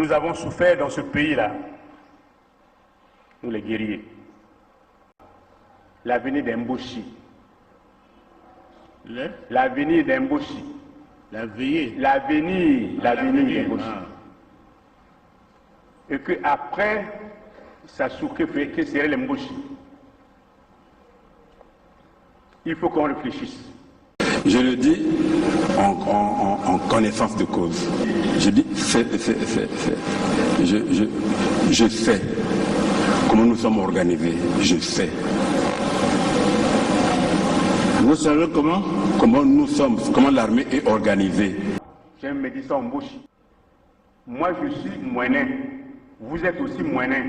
Nous avons souffert dans ce pays-là, nous les guerriers. L'avenir d'Mboshi. L'avenir d'Mboshi. L'avenir d'Mboshi. Et qu'après, Sassou, que serait l'Mboshi? Il faut qu'on réfléchisse. Je le dis en connaissance de cause. Je dis fais. Je sais comment nous sommes organisés. Je sais. Vous savez comment nous sommes, comment l'armée est organisée. J'ai un médecin en bouche. Moi, je suis moyen. Vous êtes aussi moyen.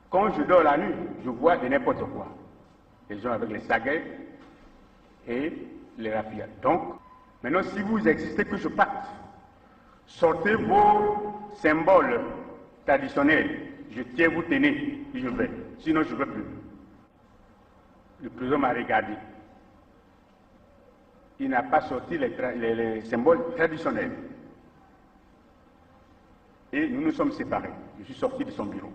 Quand je dors la nuit, je vois de n'importe quoi. Les gens avec les saguets et les rapides. Donc, maintenant, si vous existez, que je parte, sortez vos symboles traditionnels. Je tiens, vous tenez, et je vais. Sinon, je ne veux plus. Le président m'a regardé. Il n'a pas sorti les symboles traditionnels. Et nous nous sommes séparés. Je suis sorti de son bureau.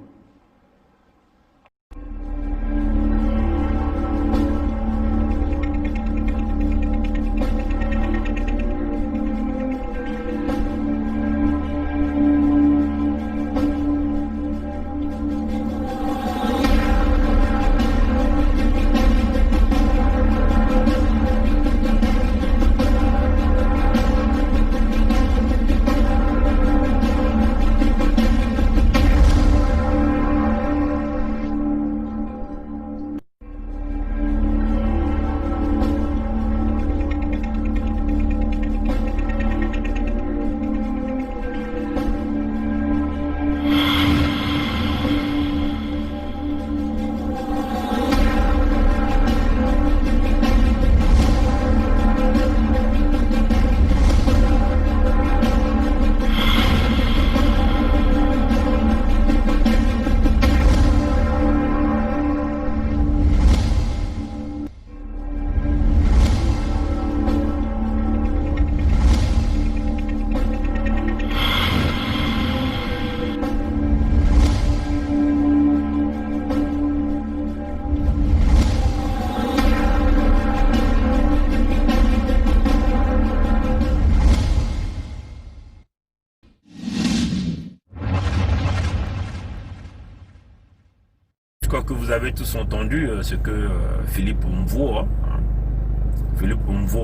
Que vous avez tous entendu ce que Philippe Mvo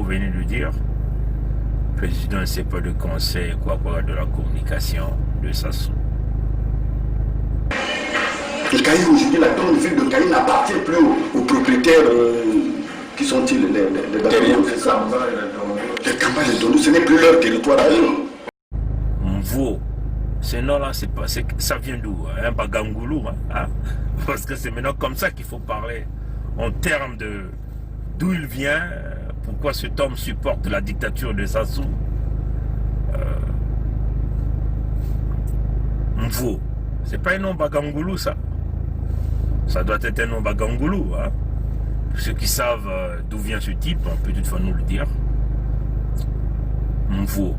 venait de dire, président c'est pas de conseil de la communication de Sassou. Le Caï aujourd'hui, la grande ville de Caï n'appartient plus aux propriétaires qui sont-ils les bâtiments, c'est ça. Les campagnes de Donou, ce n'est plus leur territoire à eux. Mvo, ce nom-là, ça vient d'où? Un Bagangoulou, hein? Parce que c'est maintenant comme ça qu'il faut parler en termes de d'où il vient, pourquoi cet homme supporte la dictature de Sassou. Mvo, c'est pas un nom Bagangoulou ça. Ça doit être un nom Bagangoulou. Hein? Ceux qui savent d'où vient ce type, on peut toutefois nous le dire. Mvo.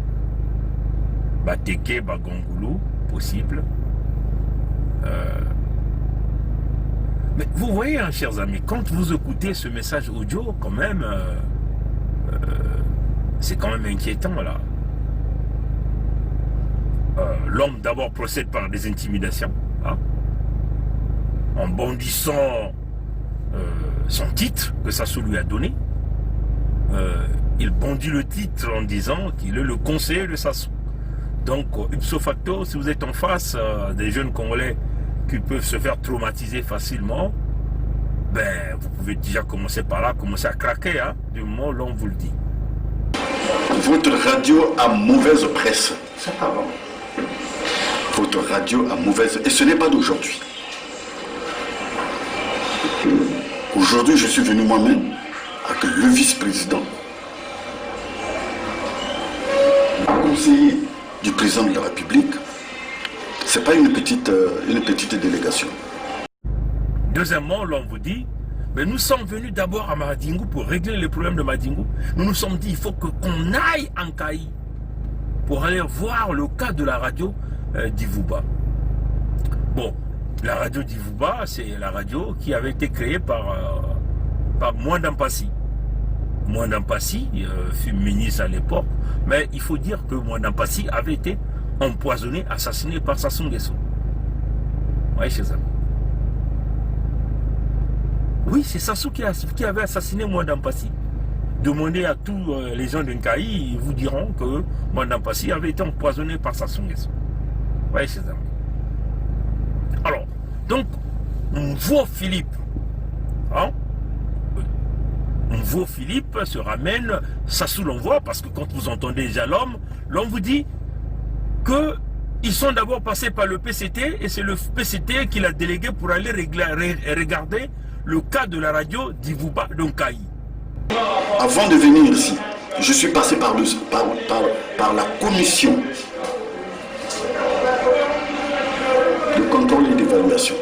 Bateke, Bagangoulou, possible. Mais vous voyez, hein, chers amis, quand vous écoutez ce message audio, quand même, c'est quand même inquiétant, là. L'homme d'abord procède par des intimidations, hein, en bondissant son titre que Sassou lui a donné. Il bondit le titre en disant qu'il est le conseiller de Sassou. Donc, ipso facto, si vous êtes en face des jeunes Congolais qui peuvent se faire traumatiser facilement, ben, vous pouvez déjà commencer par là, commencer à craquer, hein, du moment où l'on vous le dit. Votre radio a mauvaise presse. C'est pas bon. Votre radio a mauvaise... Et ce n'est pas d'aujourd'hui. Aujourd'hui, je suis venu moi-même avec le vice-président, le conseiller du président de la République. C'est pas une petite délégation. Deuxièmement, l'on vous dit, mais nous sommes venus d'abord à Madingou pour régler les problèmes de Madingou. Nous nous sommes dit, il faut qu'on aille en Caï. pour aller voir le cas de la radio d'Ivouba. Bon, la radio d'Ivouba, c'est la radio qui avait été créée par Mwanda Mpassi. Mwanda Mpassi fut ministre à l'époque, mais il faut dire que Mwanda Mpassi avait été empoisonné, assassiné par Sassou Nguesso. Oui, chers amis. Oui, c'est Sassou qui avait assassiné Mwanda Mpassi. Demandez à tous les gens d'Nkaï, ils vous diront que Mwanda Mpassi avait été empoisonné par Sassou Nguesso. Oui, chers amis. Alors, donc, Mvo Philippe, hein? Mvo Philippe se ramène, Sassou l'envoie, parce que quand vous entendez déjà l'homme vous dit qu'ils sont d'abord passés par le PCT, et c'est le PCT qui l'a délégué pour aller regarder le cas de la radio d'Ivouba d'Nkaï. Avant de venir ici, je suis passé par la commission de contrôle et d'évaluation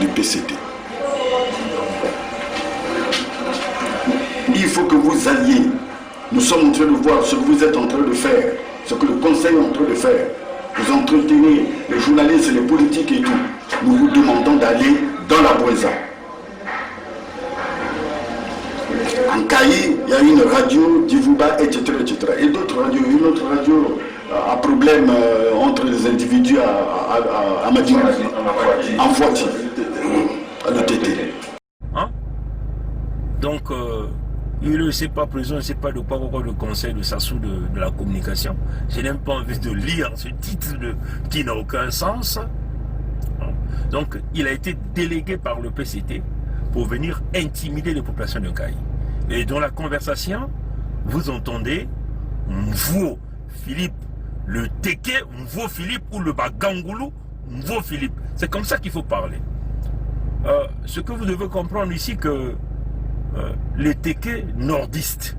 du PCT. Il faut que vous alliez. Nous sommes en train de voir ce que vous êtes en train de faire, ce que le conseil est en train de faire. Vous entretenez les journalistes, les politiques et tout. Nous vous demandons d'aller dans la Boueza. En Kaï, il y a une radio d'Ivouba, etc., etc. Et d'autres radios, une autre radio a problème entre les individus à Madina, en Fouati, à l'ETT. Hein? Donc, il ne sait pas prison, il ne sait pas de quoi le conseil de Sassou de la communication. Je n'ai même pas envie de lire ce titre qui n'a aucun sens. Donc, il a été délégué par le PCT pour venir intimider les populations de Nkaï. Et dans la conversation, vous entendez Mvo Philippe, le Teke, Mvo Philippe ou le Bagangoulou, Mvo Philippe. C'est comme ça qu'il faut parler. Ce que vous devez comprendre ici, que les Teke nordistes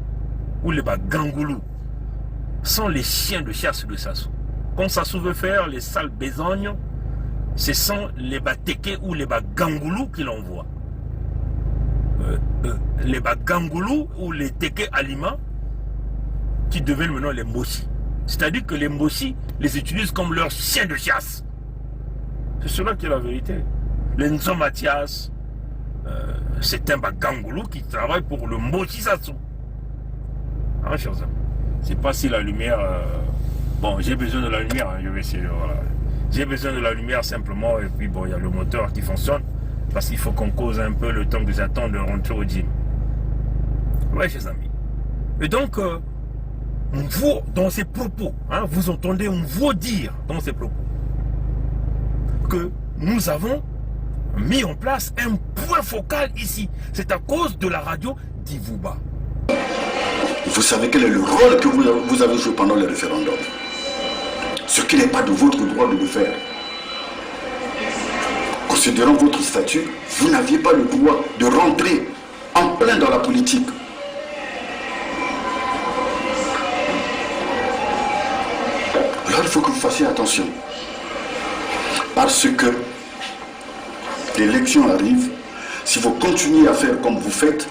ou les Bagangoulou sont les chiens de chasse de Sassou. Quand Sassou veut faire les sales besognes, ce sont les Bateke ou les Bagangoulou qui l'envoient. Les Bagangoulou ou les Teke aliments qui deviennent maintenant les Mossi. C'est-à-dire que les Mossi les utilisent comme leurs chiens de chasse. C'est cela qui est la vérité. Les Nzo Mathias, c'est un Bagangoulou qui travaille pour le Mossi Sassou. Hein, chers amis? C'est pas si la lumière... Bon, j'ai besoin de la lumière, hein, je vais essayer de... Voilà. J'ai besoin de la lumière simplement, et puis bon, il y a le moteur qui fonctionne. Parce qu'il faut qu'on cause un peu le temps que j'attends de rentrer au gym. Oui, chers amis. Et donc, Mvo, dans ses propos, hein, vous entendez Mvo dire dans ses propos que nous avons mis en place un point focal ici. C'est à cause de la radio d'Ivouba. Vous savez quel est le rôle que vous avez joué pendant le référendum. Ce qui n'est pas de votre droit de le faire. Considérant votre statut, vous n'aviez pas le droit de rentrer en plein dans la politique. Alors il faut que vous fassiez attention. Parce que l'élection arrive, si vous continuez à faire comme vous faites,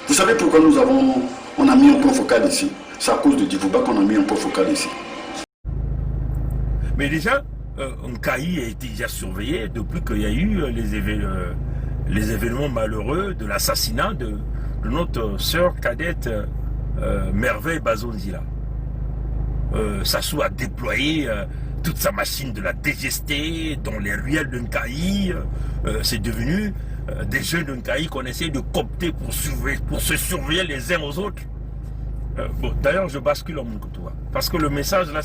vous savez pourquoi on a mis un point focal ici. C'est à cause de Divouba qu'on a mis un point focal ici. Mais déjà, Nkaï a été déjà surveillé depuis qu'il y a eu les événements malheureux de l'assassinat de notre sœur cadette Merveille Bazonzila. Sassou a déployé toute sa machine de la DGST dans les ruelles de Nkaï. C'est devenu des jeunes de Nkaï qu'on essaie de coopter pour se surveiller les uns aux autres. Bon, d'ailleurs, je bascule en Moukoutoua. Parce que le message là,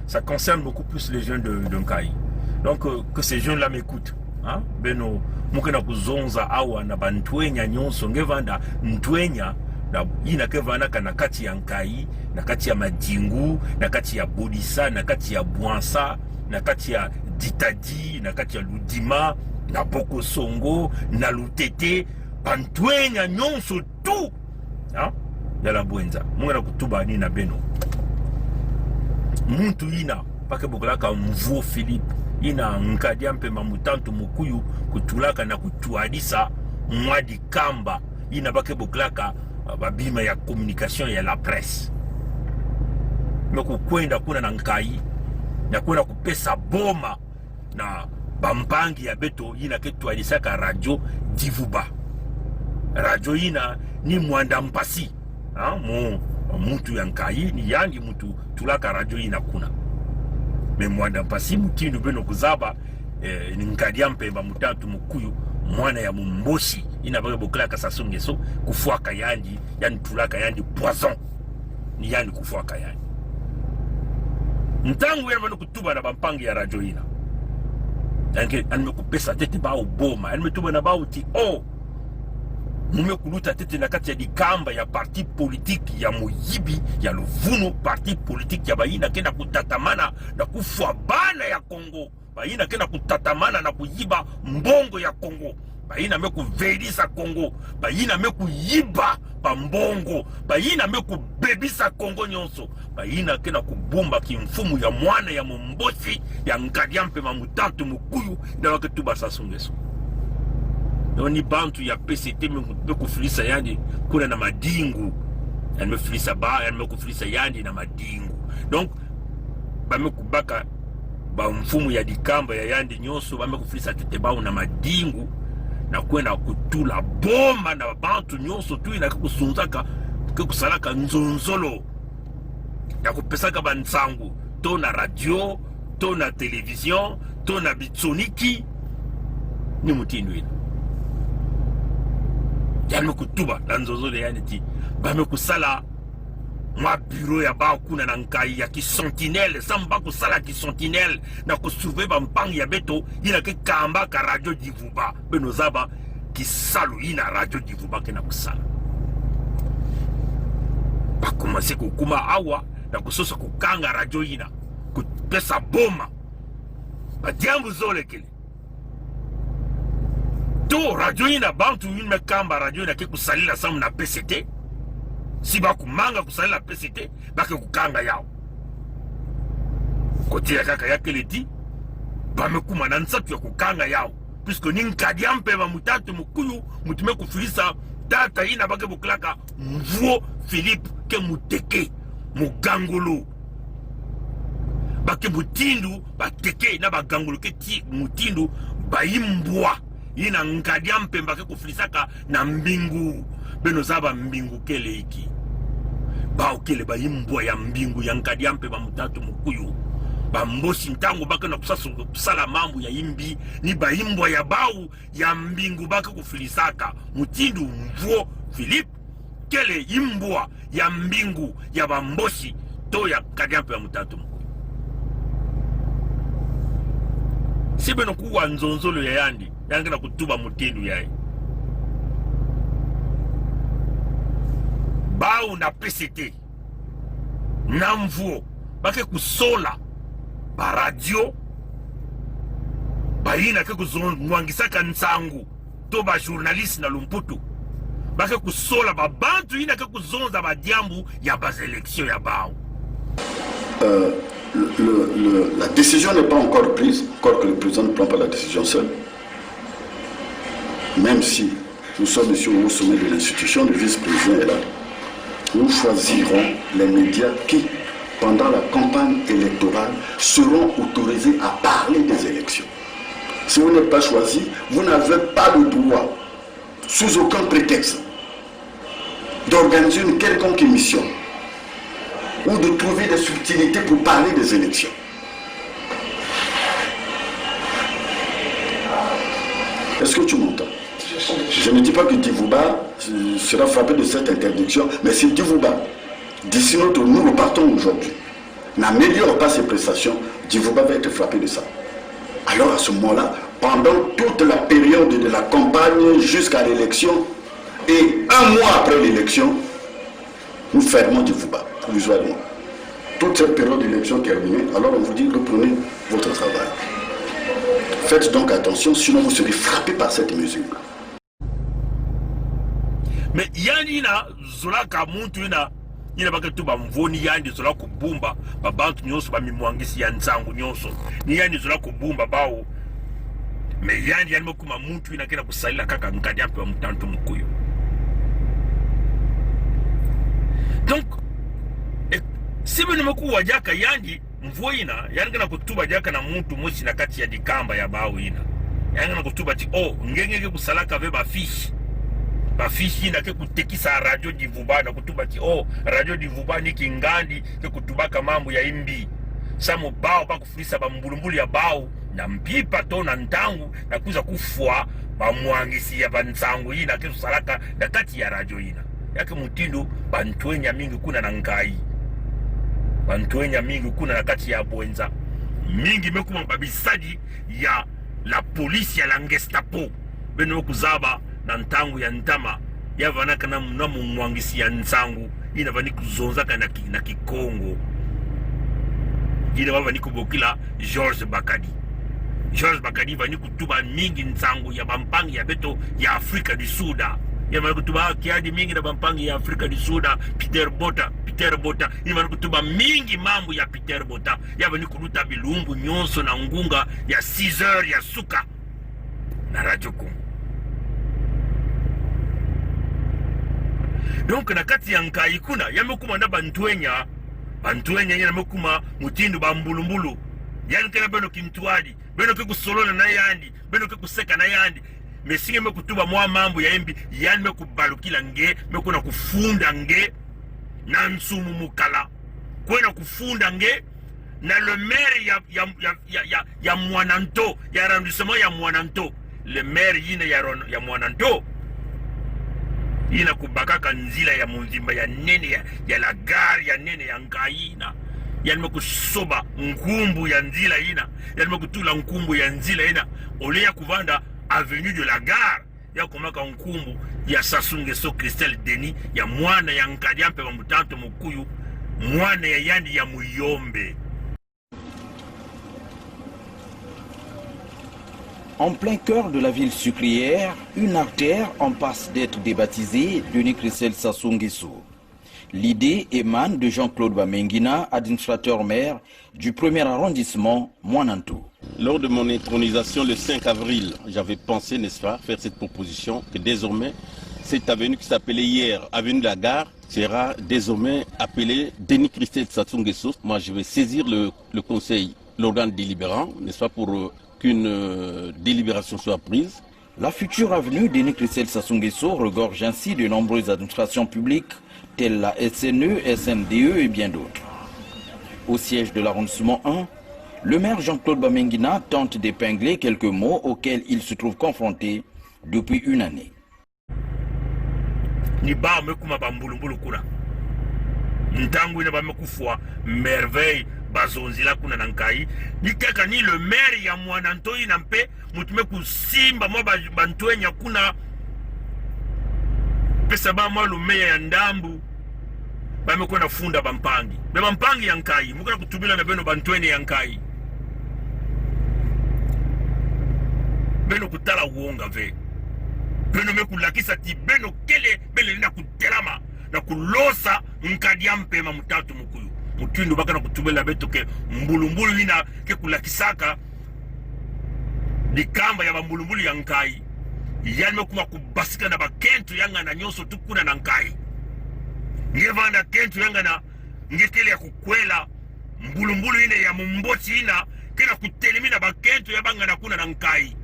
ça concerne beaucoup plus les jeunes de Nkaï. Donc, que ces jeunes-là m'écoutent. Hein? Beno, Moukena Kuzonza Awa na Bantwenya Nyonso Ngevanda Ntwenya na Inakevana Kanakati ya Nkaï, Nakati ya Madingu, Nakati ya Bodissa, Nakati ya Bouansa, Nakati ya Ditadi, Nakati ya Ludima, na Boko Songo, na Lutete, Bantwenya Nyonso tout. Hein? Yala Bwenza. Mungena kutuba ni na Beno. Muntu ina pake bukulaka Mvo Philippe ina nkadia mpe mamutantu mukuyu kutulaka na kutuadisa mwadi kamba ina pake bukulaka babima ya communication ya la presse. mekukwenda kuna na nkai na kuna kupesa boma na bampangi ya beto yina ketwalisaka radio Divuba. Radio yina ni mwanda mpasi mutu ya nkai ni yangi mutu tulaka radio yina kuna me mwanda mpasi mutindu beno kuzaba ni nkadia mpemba mutatu mukuyu mwana ya mumboshi ina bage boklaka sasungeso kufuaka yanji yani tulaka yanji poison ni yani kufuaka yanji ntangu yana kutuba na bampangi ya radio yina yanke anme kupesa tete bao boma anme tuba na bao ti mume kuluta tete na kati ya dikamba ya parti politiki ya muyibi ya luvuno parti politiki ya bayina kenda kutatamana na kufwa bana ya Kongo bayina kenda kutatamana na kuyiba mbongo ya Kongo bayina meku velisa Kongo bayina meku yiba pa mbongo bayina meku bebisa Kongo nyonso bayina kenda kubumba kimfumu ya mwana ya mumbosi ya nkadiampe mamutatu mukuyu na waketuba sasungeso ni bantu ya PCT mekufilisa yandi kuna na madingu yani mefilisa ba yani mekufilisa yandi na madingu donc bamekubaka ba mfumu ya dikamba ya yandi nyonso bamekufilisa tete bao na madingu na kwenda kutula bomba na bantu nyonso tu ina kusunzaka kusalaka nzonzolo ya kupesaka bansangu to na radio to na television to na bitsoniki ni mutindu ina yani kutuba na nzonzolo yani ti bame kusala mwa bureau ya ba kuna na nkai ya ki sentinelle samba kusala ki sentinelle na kusurveiller ba mpangi ya beto ina ke kamba ka radio Divuba beno zaba ki salu ina radio Divuba ke na kusala ba commencer kukuma awa na kusosa kukanga radio ina kupesa boma ba diambu zole kile to radio ina bantu ina kamba radio ina ke kusalila samu na PCT si ba kumanga kusalila PCT bake kukanga yao kote ya kaka yake leti bamekuma na nsatu ya kukanga yao puisque ni nkadia mpema mutatu mukuyu mutume kufilisa data ina bake buklaka mvuo Philippe ke muteke mugangulu bake mutindu bateke na bagangulu ke ti mutindu bayimbwa ina nkadia mpemba ke kufilisaka na mbingu beno zaba mbingu kele iki bao kele bayimbwa ya mbingu ya nkadia mpemba mutatu mukuyu bamboshi ntango baka na kusala mambo ya imbi ni bayimbwa ya bau ya mbingu baka kufilisaka mutindu mvuo Philippe kele imbwa ya mbingu ya bamboshi to ya nkadia mpemba mutatu mukuyu sibeno kuwa nzonzolo ya yandi yange na kutuba mutindu yae bau na PCT na mvuo bake kusola ba radio bayina ke kuzongwangisaka nsangu to ba journaliste na Lumputu bake kusola ba bantu ina ke kuzonza ba diambu ya ba élection ya bau. La décision n'est pas encore prise, encore que le président ne prend pas la décision seul. Même si nous sommes ici au sommet de l'institution, le vice-président est là, nous choisirons les médias qui, pendant la campagne électorale, seront autorisés à parler des élections. Si vous n'êtes pas choisi, vous n'avez pas le droit, sous aucun prétexte, d'organiser une quelconque émission ou de trouver des subtilités pour parler des élections. Est-ce que tu m'entends? Je ne dis pas que Divuba sera frappé de cette interdiction, mais si Divuba, d'ici nous repartons aujourd'hui, n'améliore pas ses prestations, Divuba va être frappé de ça. Alors à ce moment-là, pendant toute la période de la campagne jusqu'à l'élection, et un mois après l'élection, nous fermons Divuba, provisoirement. Toute cette période d'élection terminée, alors on vous dit reprenez votre travail. Faites donc attention, sinon vous serez frappé par cette mesure. Mais yanina zolaka muntu ina baka tu bamvoni yandi zola kubumba babantu nyonso bamimwangisi ya nsangu nyonso ni yandi zola kubumba bao mais yandi yanimo kuma muntu ina kena kusalila kaka nkadi ampe wa mutantu mukuyo. Donc sibe nimekuwa jaka yandi mvua ina yani kana kutuba jaka na muntu moshi na kati ya dikamba ya bao ina yani kana kutuba ti ngenge kusalaka ve bafishi ina ke kutekisa radio divuba na kutuba ti radio divuba ni kingandi ke kutubaka mambo ya imbi samu bao pa kufurisa ba mbulumbulu ya bao na mpipa to na ntangu na kuza kufwa ba mwangisi ya bansangu ina ke kusalaka na kati ya radio ina yake mutindo bantwenya mingi kuna na ngai bantwenya mingi kuna na kati ya bwenza mingi mekuma babisaji ya la polisi ya la Gestapo beno kuzaba na ntangu ya ntama ya vanaka na mwangisi ya nsangu ina vani kuzonzaka na Kikongo ina vani kubokila Georges Bakadi vani kutuba mingi nsangu ya bampangi ya beto ya Afrika du Sud ya vani kutuba kiadi mingi na bampangi ya Afrika du Sud Peter Bota ya vani kutuba mingi mambo ya Peter Bota ya vani kuluta bilumbu nyonso na ngunga ya 6 heures ya suka na Radio Congo. Donc na kati ya nkai kuna yamekuma na bantwenya yana mekuma mutindo bambulumbulu yani kana beno kimtuadi beno ke kusolona na yandi beno ke kuseka na yandi mesinge mekutuba mwa mambo ya embi yani mekubalukila nge mekuna kufunda nge na nsumu mukala kwena kufunda nge na le maire ya Mwananto ya arrondissement ya Mwananto le maire yine ya Mwananto ina kubakaka nzila ya munzimba ya nene ya la gare ya nene ya Ngaina yani mekusoba nkumbu ya nzila ina yani mekutula nkumbu ya nzila ina ole ya kuvanda avenue de la gare ya komaka nkumbu ya Sasungeso Christelle Denis ya mwana ya Nkadiampe wa Mutanto Mukuyu mwana ya yandi ya Muyombe. En plein cœur de la ville sucrière, une artère en passe d'être débaptisée Denis Christelle Sassou Nguesso. L'idée émane de Jean-Claude Bamengina, administrateur maire du premier arrondissement Mwananto. Lors de mon intronisation le 5 avril, j'avais pensé, n'est-ce pas, faire cette proposition que désormais, cette avenue qui s'appelait hier avenue de la Gare sera désormais appelée Denis Christelle Sassou Nguesso. Moi, je vais saisir le conseil, l'organe délibérant, n'est-ce pas, pour qu'une délibération soit prise. La future avenue Denis Christelle Sassou Nguesso regorge ainsi de nombreuses administrations publiques telles la SNE, SNDE et bien d'autres. Au siège de l'arrondissement 1, le maire Jean-Claude Bamengina tente d'épingler quelques mots auxquels il se trouve confronté depuis une année. Niba mekuma bambulumbulu kuna ntangu ina bamekufwa merveille bazonzila kuna nankai nikeka ni le maire ya Mwananto ina mpe mutume kusimba mwa bantwenya kuna pesa ba mwa lumeya ya ndambu bamekona funda bampangi bampangi ya nkai mukona kutubila na beno bantwenya ya nkai beno kutala uonga ve beno mekulakisa ti beno kele bele na kutelama na kulosa Nkadiampe ma Mutanto Mukuyu mutindo baka na kutubela beto ke mbulumbulu ina ke kulakisaka dikamba ya mbulumbulu ya nkai yani mekuma kubasika na bakentu yanga na nyonso tukuna na nkai ngevanda kentu yanga na ngekele ya kukwela mbulumbulu ina ya mumboti ina kena kutelemina bakentu ya banga na kuna na nkai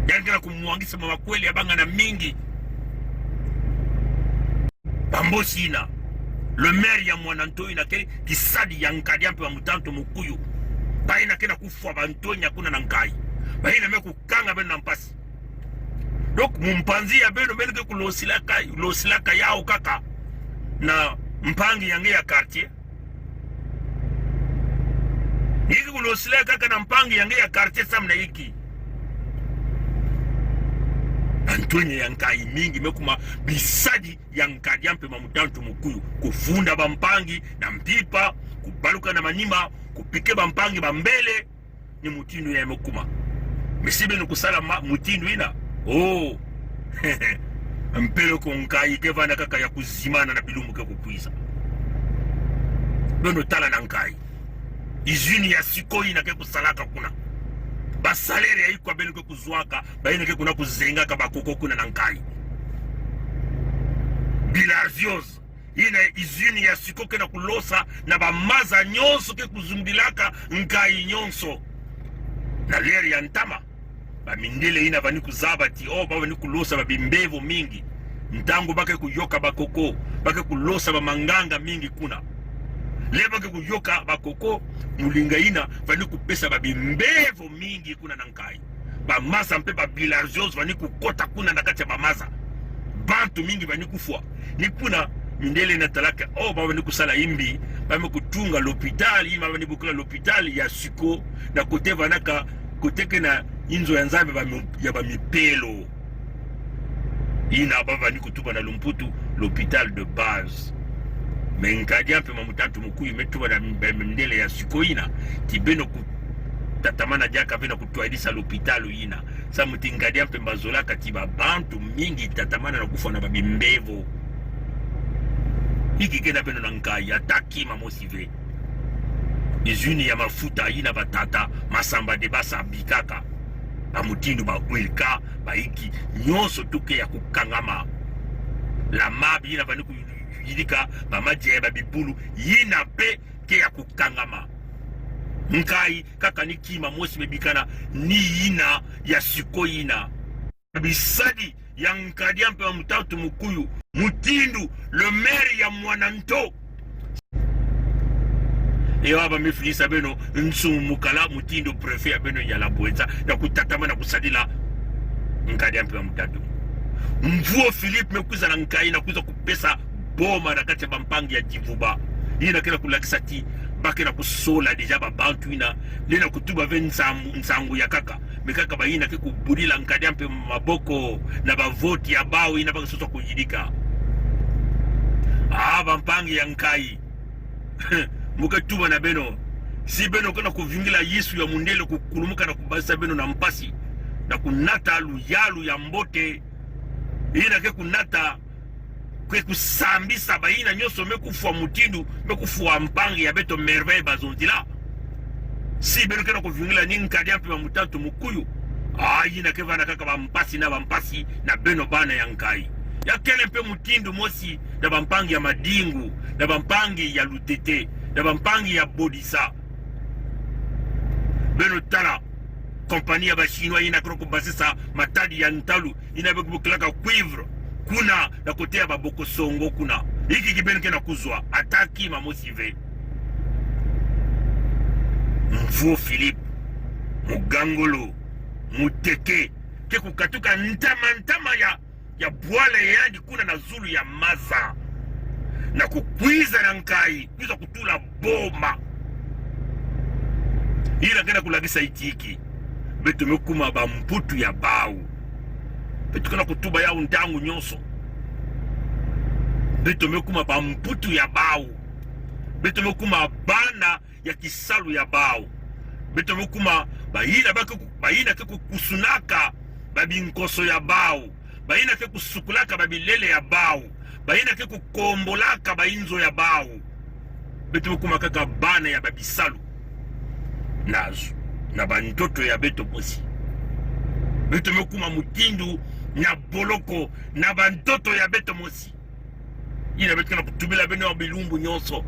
yani kena kumwangisa mamakweli ya banga na mingi bambosi ina le maire ya Mwananto ina ke kisadi ya Nkadiampe wa Mutanto Mukuyu baina kena kufwa bantonya kuna na nkai baina mekukanga beno na mpasi donc mumpanzi ya beno ke kulosilaka yao kaka na mpangi yange ya quartier hiki kulosilaka kaka na mpangi yange ya quartier samna hiki Antonio ya nkai mingi mekuma bisadi ya Nkadiampe ma Mutanto Mukuyu kufunda bampangi na mpipa kubaluka na manima kupike bampangi bambele ni mutindo ya mekuma mesibe nukusala mutindo ina mpele ko nkai kevana kaka ya kuzimana na bilumu ke kukwiza beno tala na nkai izini ya sikoi na ke kusalaka kuna basalere ya ikwa beno ke kuzwaka baina ke kuna kuzenga ka bakoko kuna na nkai bilarzios ina izini ya siko kena kulosa na bamaza nyonso ke kuzumbilaka nkai nyonso na leri ya ntama bamindele ina bani kuzabati bani kulosa babimbevo mingi ntango bake kuyoka bakoko bake kulosa bamanganga mingi kuna le bake kuyoka bakoko mulinga ina bani kupesa babimbevo mingi kuna na nkai bamaza mpe babilarjos bani kukota kuna na kati ya bamaza bantu mingi bani kufwa ni kuna mindele na talaka bani kusala imbi bani kutunga l'hôpital bani bukula l'hôpital ya siko na kote vanaka koteke na inzo ya nzambe ya bamipelo ina bani kutuba na Lumputu l'hôpital de base menkadi ampe mamutatu mukuyu metuba na mindele ya siko ina tibeno tatamana jaka vena kutuaidisa l'hôpital ina sa mutingadi ampe mbazola katiba bantu mingi tatamana na kufa na babimbevo hiki kena beno na nkai ataki mamosive izuni ya mafuta ina batata masamba de basa bikaka bamutindo ba wilka baiki nyonso tuke ya kukangama la mabi ina bani kuyilika bamaje babibulu yina pe ke ya kukangama nkai kaka ni kima mosi bebikana ni ina ya siko ina bisadi ya nkadi ampe wa mutatu mukuyu mutindu le maire ya Mwananto ewa mefilisa beno nsumu mukala mutindo prefet ya beno ya Labweza na kutatama na kusadila nkadi ampe wa mutatu mvuo Philippe mekuza na nkai na kuza kupesa boma na kati ya bampangi ya Divuba ina kena kulakisa ti bake na kusola deja babantu ina lena kutuba ve nsangu ya kaka mekaka baina ke kubudila nkadi ampe maboko na bavoti ya bao ina baka soso kujidika bampangi ya nkai mukatuba na beno si beno kana kuvingila Yesu ya mundele kukulumuka na kubasa beno na mpasi na kunata luyalu ya mbote ina ke kunata kwe kusambisa baina nyoso mekufwa mutindu mekufwa mpangi ya beto merveille bazondila si beno kana kuvingila ninkadi ampe mamutatu mukuyu ina ke vana kaka bampasi na beno bana ya nkai ya kele mpe mutindu mosi na bampangi ya Madingu na bampangi ya Lutete na bampangi ya Bodisa beno tala kompani ya bashinois ina kroko basisa matadi ya Ntalu ina bekubukilaka cuivre kuna na kote ya baboko songo kuna hiki kibenu kena kuzwa ataki mamosive mvuo Philippe mugangolo muteke ke kukatuka ntama ya bwale yandi kuna na zulu ya maza na kukwiza na nkai kwiza kutula boma ila kena kulagisa itiki betu mekuma bamputu ya bau betu kena kutuba ya undangu nyonso betu mekuma bamputu ya bau betu mekuma bana ya kisalu ya bau betu mekuma baina ke kusunaka babinkoso ya bau baina ke kusukulaka babilele ya bau baina ke kukombolaka bainzo ya bau betu mekuma kaka bana ya babisalu nazo na bantoto ya beto mosi beto mekuma mutindu na boloko na bantoto ya beto mosi ina beto na kutubila beno ya bilumbu nyonso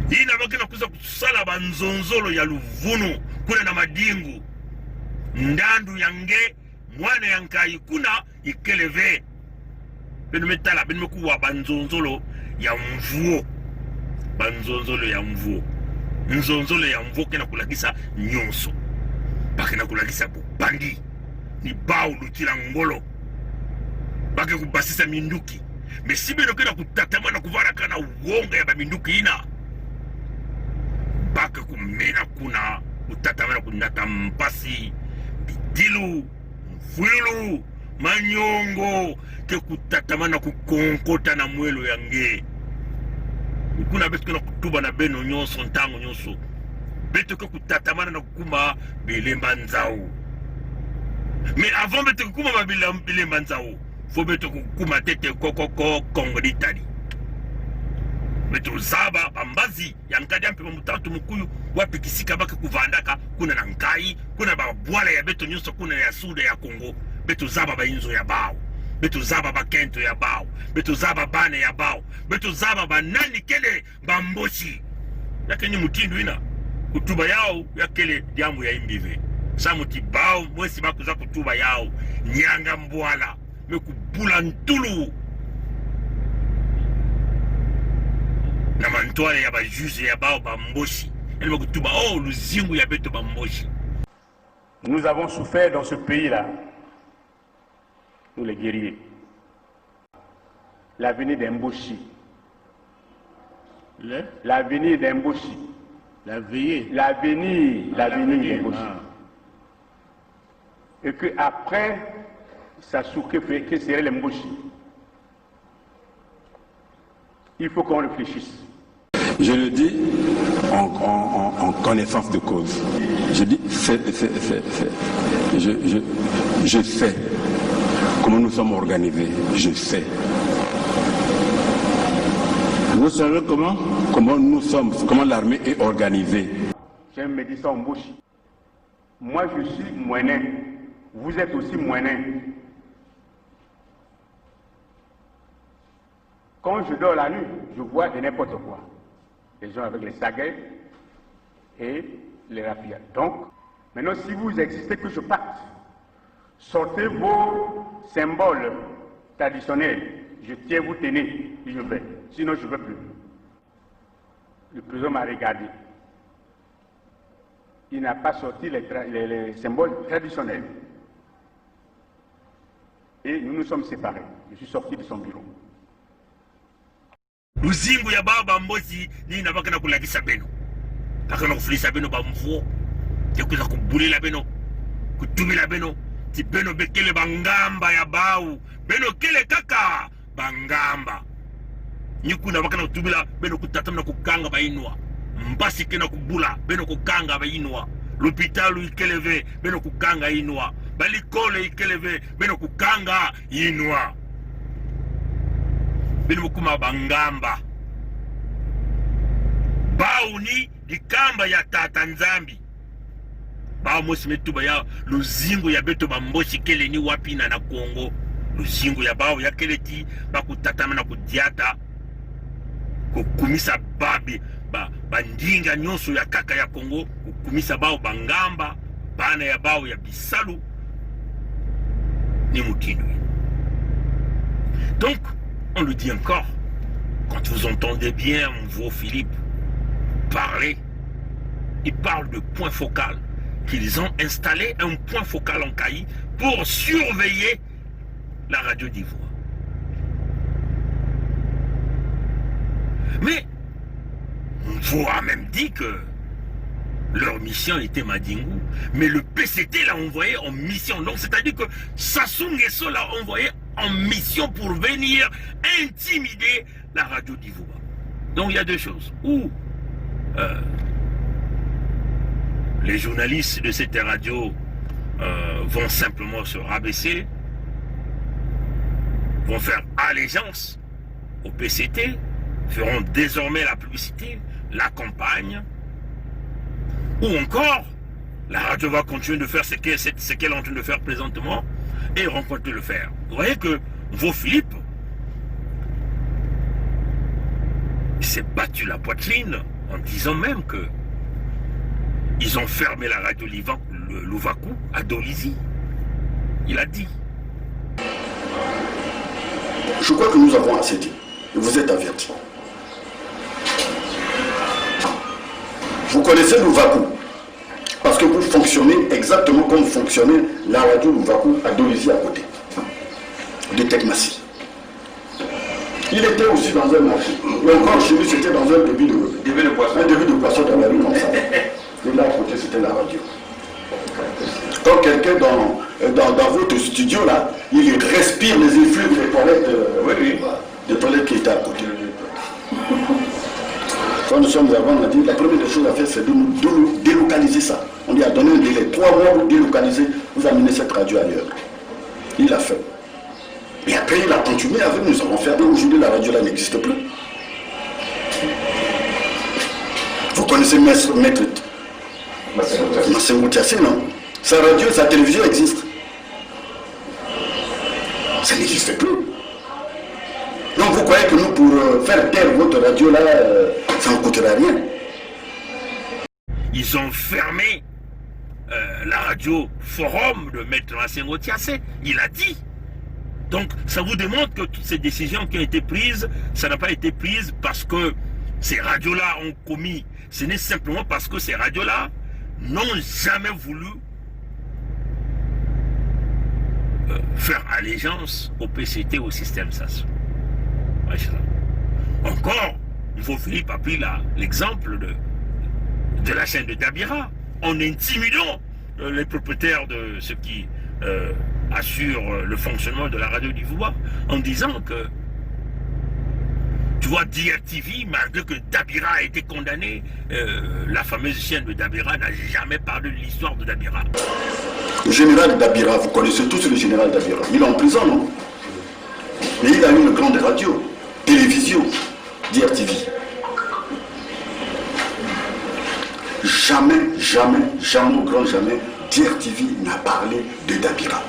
ina bakena kuza kusala banzonzolo ya Luvunu kuna na Madingu ndandu yange mwana ya nkai kuna ikeleve beno metala beno mekuwa banzonzolo ya mvuo nzonzolo ya mvuo kena kulagisa nyonso bakena kulagisa bubandi ni bao lutila ngolo bake kubasisa minduki mesibe no kena kutatama na kuvara kana uonga ya baminduki ina bake kumena kuna kutatama na kunata mpasi bitilu mfwilu manyongo ke kutatama na kukonkota na mwelo yange kuna betu kuna kutuba na beno nyonso ntango nyonso betu ke kutatamana na kukuma bilemba nzao mais avant betu kukuma bilemba nzao fo betu kukuma tete kokoko Kongo d'Italie betu zaba bambazi ya nkadi ampe mamutatu mukuyu wapi kisika bake kuvandaka kuna na nkai kuna babwala ya betu nyonso kuna ya suda ya Kongo betu zaba bainzo ya bao betozaba bakento ya bao, betozaba bane ya bao, betozaba banani kele bamboshi. Yakeni mutindu ina kutuba yao yakele diamu ya imbive. Samuti bao mwesi bakuza kutuba yao nyanga mbwala mekubula ntulu na mantwale ya bajuge ya bao bamboshi. Elle mekutuba oh luzingu ya beto bamboshi. Nous avons souffert dans ce pays-là, nous les guerriers. L'avenir d'Emboshi. L'avenir d'Emboshi. L'avenir d'Emboshi. Et qu'après, Sasuke fait que serait l'Emboshi. Il faut qu'on réfléchisse. Je le dis en connaissance de cause. Je dis, je sais comment nous sommes organisés. Je sais. Vous savez comment l'armée est organisée. J'aime me dire ça en Mboshi. Moi je suis moinet. Vous êtes aussi moinet. Quand je dors la nuit, je vois de n'importe quoi. Les gens avec les saguets et les rafias. Donc, maintenant, si vous existez que je parte, sortez vos symboles traditionnels. Je tiens, vous tenez, et je vais. Sinon, je ne veux plus. Le président m'a regardé. Il n'a pas sorti les symboles traditionnels. Et nous nous sommes séparés. Je suis sorti de son bureau. Luzingu ya baba mbozi ni nabaka na kulagisa beno. Bakana kufulisa beno ba mvuo. Tekuza kubulila beno. Kutumila beno. Ti beno bekele bangamba ya bau. Beno kele kaka bangamba. Nyiku nabaka na kutumila beno kutatam na kukanga bainwa. Mbasi kena kubula beno kukanga bainwa. L'hôpital ikeleve beno kukanga inwa. Balikole ikeleve beno kukanga inwa. Beno mukuma bangamba. Bauni dikamba ya tata nzambi. Bao mosi metuba ya luzingu ya beto bamboshi kele ni wapina na Kongo. Luzingu ya bao ya kele ti bakutatama na kudiata. Kukumisa babi bandinga nyonso ya kaka ya Kongo. Kukumisa bao bangamba. Bana ya bao ya bisalu. Ni mukindu. Donc, on le dit encore, quand vous entendez bien vos Philippe parler, il parle de point focal, qu'ils ont installé un point focal en Kayi pour surveiller la radio d'Ivoire. Mais on a même dit que leur mission était Madingu, mais le PCT l'a envoyé en mission. Donc c'est-à-dire que Sassou Nguesso l'a envoyé en mission pour venir intimider la radio d'Ivoire. Donc il y a deux choses. Ou les journalistes de cette radio vont simplement se rabaisser, vont faire allégeance au PCT, feront désormais la publicité, la campagne, ou encore la radio va continuer de faire ce qu'elle est en train de faire présentement et ils vont continuer de le faire. Vous voyez que vos Philippe s'est battu la poitrine en disant même que ils ont fermé la radio Louvakou à Dolisie. Il a dit. Je crois que nous avons assez dit. Et vous êtes avertis. Vous connaissez Louvakou. Parce que vous fonctionnez exactement comme fonctionnait la radio Louvakou à Dolisie à côté. De Tekmassi. Il était aussi dans un marché. Et encore chez lui, c'était dans un débit de poisson. Un débit de poisson dans la rue comme ça. Et là à côté, c'était la radio. Quand quelqu'un dans votre studio là, il respire les effluves des toilettes, des toilettes qui étaient à côté. Quand nous sommes avant, on a dit la première des choses à faire, c'est de nous délocaliser ça. On lui a donné un délai, 3 mois pour délocaliser, vous amenez cette radio ailleurs. Il l'a fait. Et après, il a continué avec nous. Nous avons fait. Aujourd'hui, la radio là n'existe plus. Vous connaissez Maître Massengo Tiassé, non? Sa radio, sa télévision existe. C'est n'existe plus. Donc vous croyez que nous, pour faire taire votre radio là, ça ne coûtera rien? Ils ont fermé la radio Forum de Maître Massengo Tiassé. Il a dit. Donc ça vous démontre que toutes ces décisions qui ont été prises, ça n'a pas été prise parce que ces radios-là ont commis. Ce n'est simplement parce que ces radios-là n'ont jamais voulu faire allégeance au PCT, au système SAS. Ouais, encore, Philippe a pris l'exemple de la chaîne de Dabira, en intimidant les propriétaires de ceux qui assurent le fonctionnement de la radio du Vouba, en disant que, tu vois, DRTV, malgré que Dabira a été condamné, la fameuse chaîne de Dabira n'a jamais parlé de l'histoire de Dabira. Le général Dabira, vous connaissez tous le général Dabira. Il est en prison, non? Mais il a eu une grande radio, télévision, DRTV. Jamais, jamais, jamais, au grand jamais, DRTV n'a parlé de Dabira.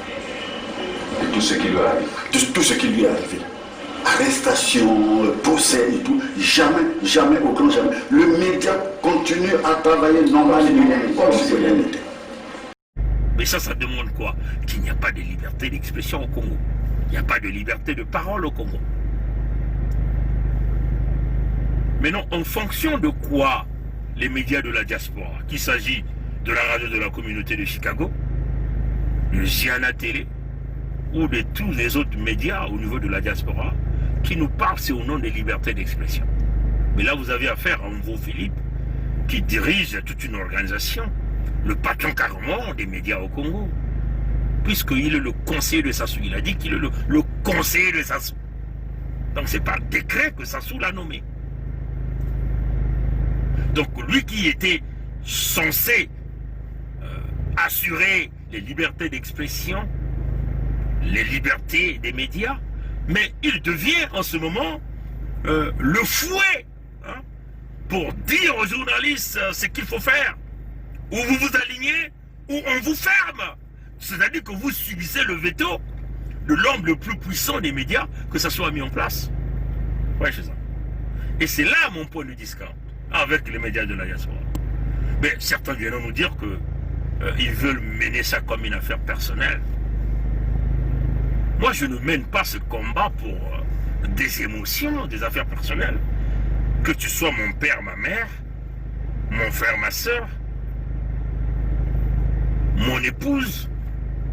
De tout ce qui lui arrive. De tout ce qui lui est arrivé. Arrestation, procès et tout. Jamais, jamais, au grand jamais. Le média continue à travailler normalement comme si rien n'était. Mais ça demande quoi? Qu'il n'y a pas de liberté d'expression au Congo. Il n'y a pas de liberté de parole au Congo. Mais non, en fonction de quoi les médias de la diaspora, qu'il s'agit de la radio de la communauté de Chicago, de Giana Télé, ou de tous les autres médias au niveau de la diaspora, qui nous parlent, c'est au nom des libertés d'expression. Mais là, vous avez affaire à un Philippe, qui dirige toute une organisation, le patron carrément des médias au Congo, puisqu'il est le conseiller de Sassou. Il a dit qu'il est le conseiller de Sassou. Donc c'est par décret que Sassou l'a nommé. Donc lui qui était censé assurer les libertés d'expression, les libertés des médias, mais il devient en ce moment le fouet, hein, pour dire aux journalistes ce qu'il faut faire. Ou vous vous alignez, ou on vous ferme. C'est-à-dire que vous subissez le veto de l'homme le plus puissant des médias, que ça soit mis en place. Ouais, c'est ça. Et c'est là mon point de discorde avec les médias de la diaspora. Mais certains viennent nous dire qu'ils veulent mener ça comme une affaire personnelle. Moi, je ne mène pas ce combat pour des émotions, des affaires personnelles. Que tu sois mon père, ma mère, mon frère, ma soeur, mon épouse,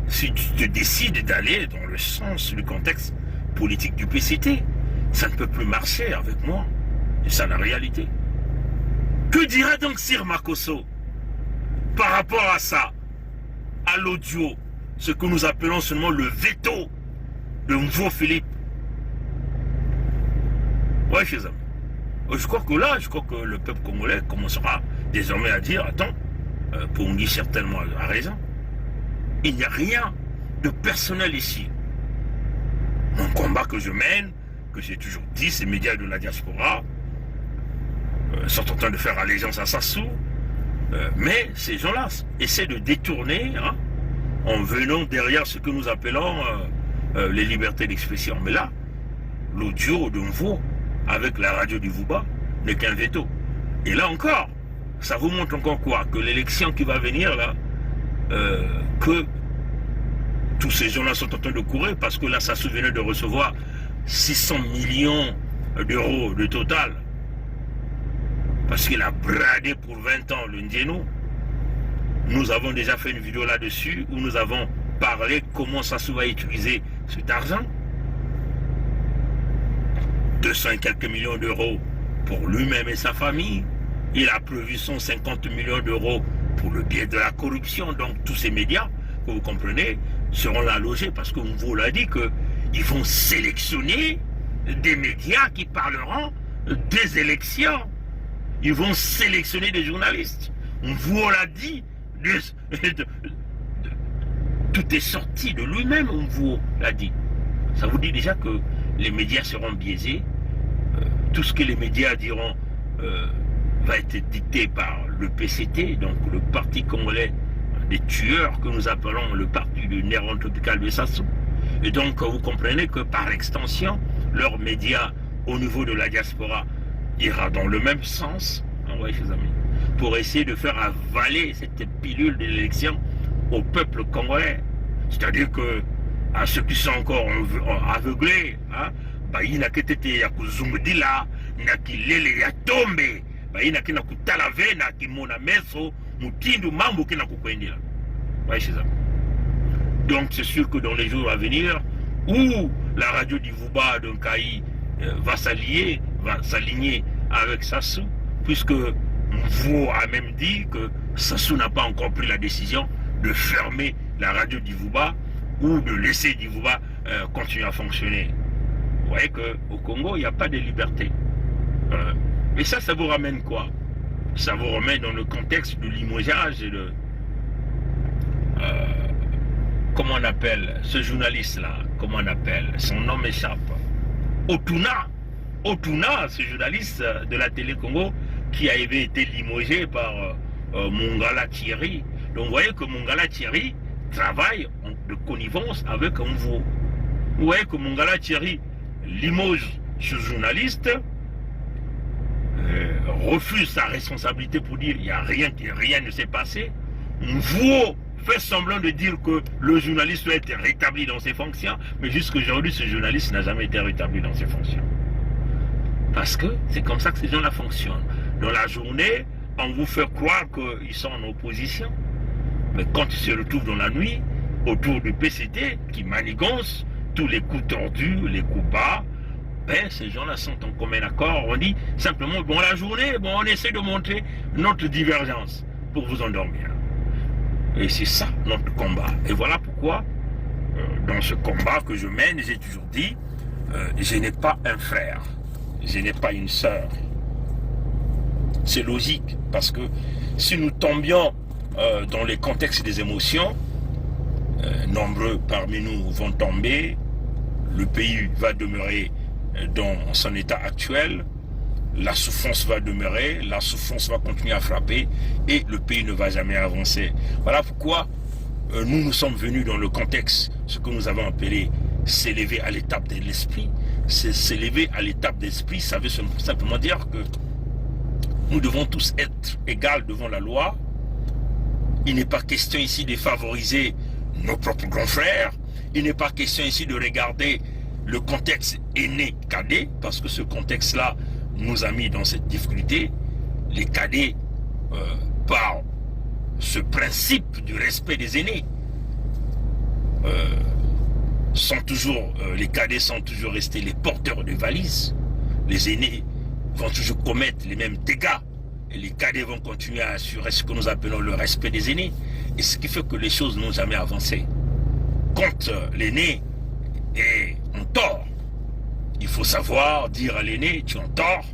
si tu te décides d'aller dans le sens du contexte politique du PCT, ça ne peut plus marcher avec moi. Et c'est la réalité. Que dira donc Sir Makosso par rapport à ça, à l'audio, ce que nous appelons seulement le veto de Mvo Philippe? Ouais, chez eux. Je crois que là, le peuple congolais commencera désormais à dire, attends, Pongi certainement a raison. Il n'y a rien de personnel ici. Mon combat que je mène, que j'ai toujours dit, ces médias de la diaspora sont en train de faire allégeance à Sassou, mais ces gens-là essaient de détourner, hein, en venant derrière ce que nous appelons les libertés d'expression. Mais là, l'audio de Mvo avec la radio du Vouba n'est qu'un veto. Et là encore, ça vous montre encore quoi? Que l'élection qui va venir là, que tous ces gens-là sont en train de courir, parce que là, ça se venait de recevoir 600 millions d'euros de total. Parce qu'il a bradé pour 20 ans le Ndieno. Nous avons déjà fait une vidéo là-dessus, où nous avons parlé comment ça se va utiliser cet argent. 200 et quelques millions d'euros pour lui-même et sa famille. Il a prévu 150 millions d'euros pour le biais de la corruption. Donc tous ces médias, que vous comprenez, seront là logés, parce qu'on vous l'a dit qu'ils vont sélectionner des médias qui parleront des élections. Ils vont sélectionner des journalistes. On vous l'a dit, tout est sorti de lui-même, on vous l'a dit. Ça vous dit déjà que les médias seront biaisés. Tout ce que les médias diront va être dicté par le PCT, donc le parti congolais des tueurs que nous appelons le parti du Néron tropical de Sassou. Et donc, vous comprenez que par extension, leurs médias au niveau de la diaspora ira dans le même sens, ouais, chers amis, pour essayer de faire avaler cette pilule de l'élection au peuple congolais. C'est-à-dire que à ceux qui sont encore aveuglés, hein, il n'a qu'à ya kuzungudila, na kilele ya tombe, il n'a qu'à kutalave, na kimona meso, mutindu mambo kina kukwendila. Ouais, chers amis. Donc c'est sûr que dans les jours à venir, où la radio d'Ivouba d'un Kaï va s'aligner avec Sassou, puisque Mvo a même dit que Sassou n'a pas encore pris la décision de fermer la radio d'Ivouba ou de laisser d'Ivouba continuer à fonctionner. Vous voyez qu'au Congo, il n'y a pas de liberté. Et ça vous ramène quoi? Ça vous remet dans le contexte de limogeage et de... comment on appelle ce journaliste-là? Comment on appelle? Son nom m'échappe. Otuna, ce journaliste de la télé Congo qui avait été limogé par Mongala Thierry. Donc vous voyez que Mongala Thierry travaille de connivence avec Mvo. Vous voyez que Mongala Thierry limoge ce journaliste, refuse sa responsabilité pour dire il n'y a rien ne s'est passé. Mvo fait semblant de dire que le journaliste doit être rétabli dans ses fonctions, mais jusqu'à aujourd'hui, ce journaliste n'a jamais été rétabli dans ses fonctions. Parce que c'est comme ça que ces gens-là fonctionnent. Dans la journée, on vous fait croire qu'ils sont en opposition. Mais quand ils se retrouvent dans la nuit, autour du PCT, qui manigance tous les coups tordus, les coups bas, ben, ces gens-là sont en commun accord. On dit simplement, bon, la journée, bon, on essaie de montrer notre divergence pour vous endormir. Et c'est ça notre combat. Et voilà pourquoi, dans ce combat que je mène, j'ai toujours dit, je n'ai pas un frère, je n'ai pas une sœur. C'est logique, parce que si nous tombions dans les contextes des émotions, nombreux parmi nous vont tomber, le pays va demeurer dans son état actuel, la souffrance va demeurer, la souffrance va continuer à frapper et le pays ne va jamais avancer. Voilà pourquoi nous sommes venus dans le contexte, ce que nous avons appelé s'élever à l'étape de l'esprit. S'élever à l'étape d'esprit, ça veut simplement dire que nous devons tous être égaux devant la loi. Il n'est pas question ici de favoriser nos propres grands frères. Il n'est pas question ici de regarder le contexte aîné-cadet, parce que ce contexte-là nous a mis dans cette difficulté. Les cadets, par ce principe du respect des aînés, les cadets sont toujours restés les porteurs de valises. Les aînés vont toujours commettre les mêmes dégâts. Et les cadets vont continuer à assurer ce que nous appelons le respect des aînés. Et ce qui fait que les choses n'ont jamais avancé. Quand l'aîné est en tort, il faut savoir dire à l'aîné, tu es en tort.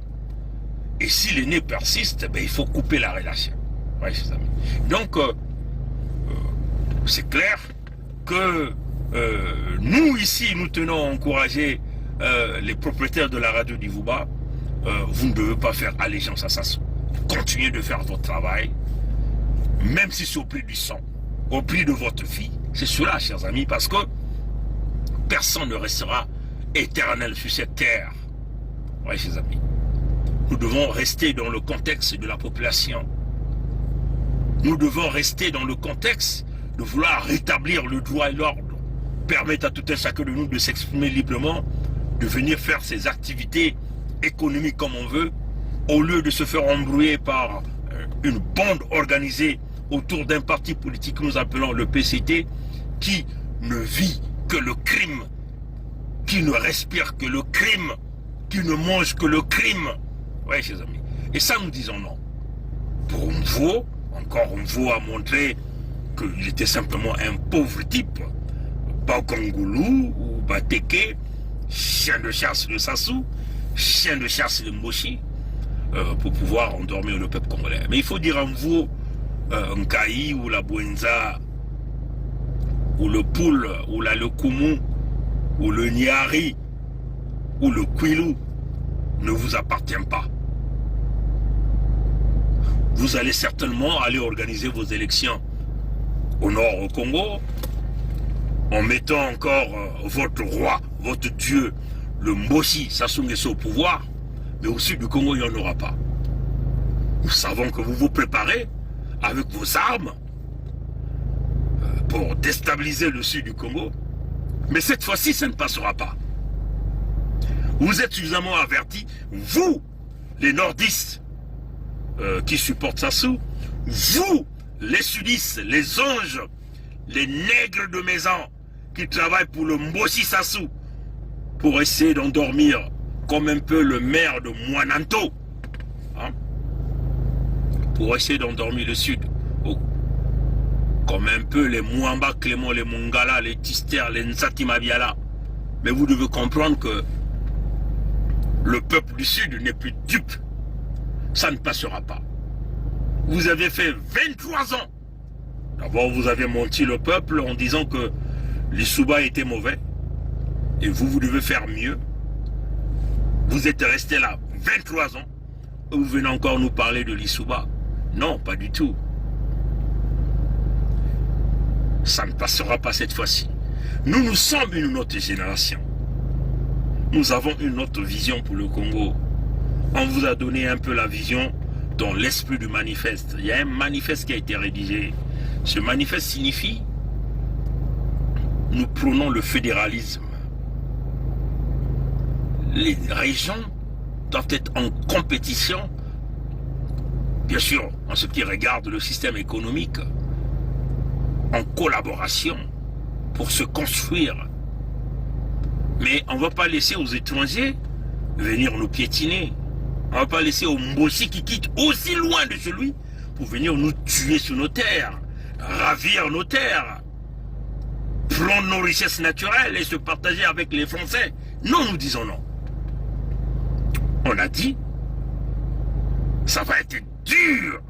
Et si l'aîné persiste, ben, il faut couper la relation. Ouais, chers amis. Donc, c'est clair que nous, ici, nous tenons à encourager les propriétaires de la radio d'Ivouba. Vous ne devez pas faire allégeance à Sassou. Continuez de faire votre travail, même si c'est au prix du sang, au prix de votre vie. C'est cela, chers amis, parce que personne ne restera éternel sur cette terre. Oui, chers amis. Nous devons rester dans le contexte de la population. Nous devons rester dans le contexte de vouloir rétablir le droit et l'ordre, permettre à tout un chacun de nous de s'exprimer librement, de venir faire ses activités économiques comme on veut, au lieu de se faire embrouiller par une bande organisée autour d'un parti politique que nous appelons le PCT, qui ne vit que le crime, qui ne respire que le crime, qui ne mange que le crime. Oui, chers amis. Et ça, nous disons non. Pour Mvo, encore Mvo a montré qu'il était simplement un pauvre type. Bakongoulou ou Bateke, chien de chasse de Sassou, chien de chasse de Mboshi, pour pouvoir endormir le peuple congolais. Mais il faut dire à Mvo, Nkaï ou la Bouenza, ou le Poule, ou la Lekumu, ou le Niari, ou le Kwilu, ne vous appartient pas. Vous allez certainement aller organiser vos élections au nord au Congo, en mettant encore votre roi, votre dieu, le Mbosi Sassou Nguesso au pouvoir, mais au sud du Congo, il n'y en aura pas. Nous savons que vous vous préparez avec vos armes pour déstabiliser le sud du Congo, mais cette fois-ci, ça ne passera pas. Vous êtes suffisamment avertis, vous, les nordistes qui supportent Sassou, vous, les sudistes, les anges, les nègres de maison qui travaillent pour le Mbosi Sassou, pour essayer d'endormir comme un peu le maire de Mwananto, hein, pour essayer d'endormir le sud, comme un peu les Mouamba, Clément, les Mongala, les Tister, les Nzati Mabiala. Mais vous devez comprendre que le peuple du sud n'est plus dupe. Ça ne passera pas. Vous avez fait 23 ans. D'abord, vous avez menti le peuple en disant que les Souba étaient mauvais. Et vous devez faire mieux. Vous êtes resté là 23 ans. Et vous venez encore nous parler de l'Issouba. Non, pas du tout. Ça ne passera pas cette fois-ci. Nous sommes une autre génération. Nous avons une autre vision pour le Congo. On vous a donné un peu la vision dans l'esprit du manifeste. Il y a un manifeste qui a été rédigé. Ce manifeste signifie nous prônons le fédéralisme. Les régions doivent être en compétition, bien sûr, en ce qui regarde le système économique, en collaboration pour se construire. Mais on ne va pas laisser aux étrangers venir nous piétiner. On ne va pas laisser aux Mbosi qui quittent aussi loin de chez lui pour venir nous tuer sur nos terres, ravir nos terres, prendre nos richesses naturelles et se partager avec les Français. Non, nous disons non. On a dit, ça va être dur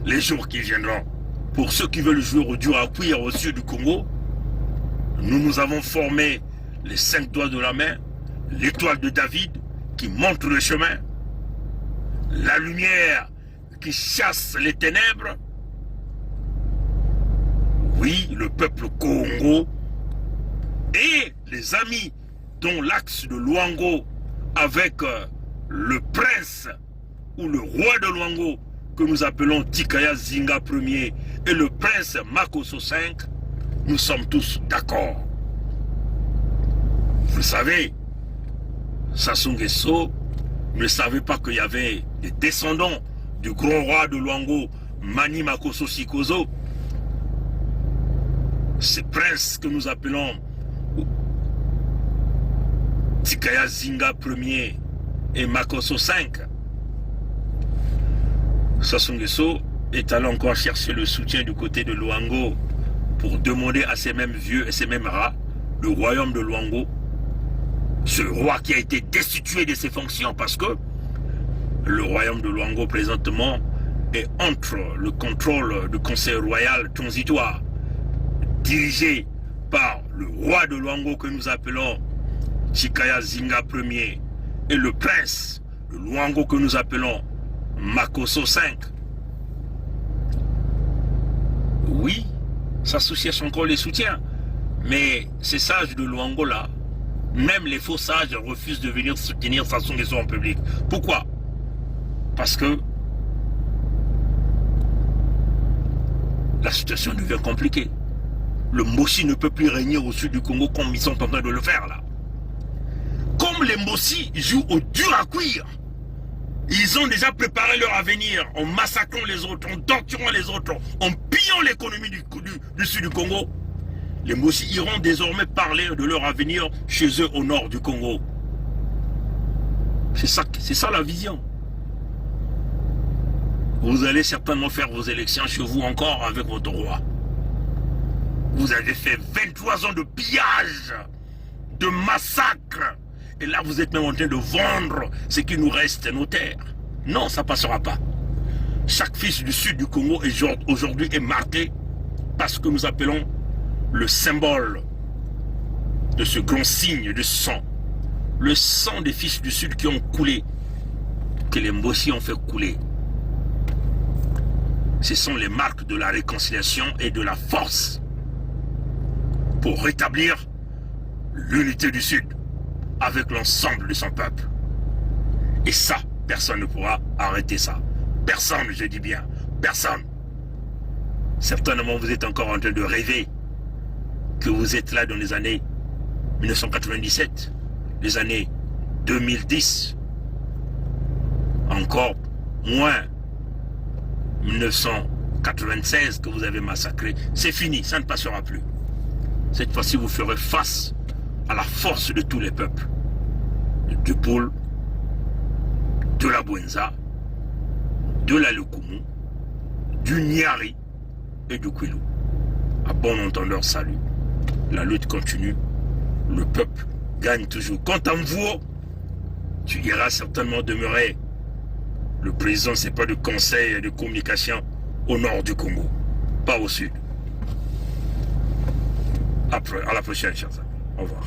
les jours qui viendront. Pour ceux qui veulent jouer au dur à cuire au sud du Congo, nous avons formé les 5 doigts de la main, l'étoile de David qui montre le chemin, la lumière qui chasse les ténèbres. Oui, le peuple Congo et les amis dont l'axe de Luango avec le prince ou le roi de Luango que nous appelons Tikaya Zinga Ier et le prince Makosso V, nous sommes tous d'accord. Vous savez, Sassou Nguesso ne savait pas qu'il y avait des descendants du grand roi de Luango, Mani Makosso Sikozo. Ces princes que nous appelons Tikaya Zinga Ier et Makosso V. Sassou Nguesso est allé encore chercher le soutien du côté de Luango pour demander à ces mêmes vieux et ces mêmes rats, le royaume de Luango, ce roi qui a été destitué de ses fonctions parce que le royaume de Luango présentement est entre le contrôle du conseil royal transitoire dirigé par le roi de Luango que nous appelons Tikaya Zinga Ier et le prince de Luango que nous appelons Makosso V. Oui, Sassou cherche encore les soutiens, mais ces sages de Luango là, même les faux sages refusent de venir soutenir Sassou Nguesso en public. Pourquoi? Parce que la situation devient compliquée. Le Mbosi ne peut plus régner au sud du Congo comme ils sont en train de le faire là. Comme les Mbosi jouent au dur à cuire, ils ont déjà préparé leur avenir en massacrant les autres, en torturant les autres, en pillant l'économie du sud du Congo. Les Mbosi iront désormais parler de leur avenir chez eux au nord du Congo. C'est ça la vision. Vous allez certainement faire vos élections chez vous encore avec votre roi. Vous avez fait 23 ans de pillage, de massacre. Et là, vous êtes même en train de vendre ce qui nous reste, nos terres. Non, ça ne passera pas. Chaque fils du sud du Congo aujourd'hui est marqué par ce que nous appelons le symbole de ce grand signe de sang. Le sang des fils du sud qui ont coulé, que les Mbosi ont fait couler. Ce sont les marques de la réconciliation et de la force. pour rétablir l'unité du Sud avec l'ensemble de son peuple. Et ça, personne ne pourra arrêter ça. Personne, je dis bien, personne. Certainement, vous êtes encore en train de rêver que vous êtes là dans les années 1997, les années 2010, encore moins 1996 que vous avez massacré. C'est fini, ça ne passera plus. Cette fois-ci, vous ferez face à la force de tous les peuples. Du Poul, de la Bouenza, de la Lukumu, du Nyari et du Kwilu. À bon entendeur, salut. La lutte continue. Le peuple gagne toujours. Quant à Mvuo, tu iras certainement demeurer. Le président, c'est pas de conseil et de communication au nord du Congo, pas au sud. Après, à la prochaine, chers amis. Au revoir.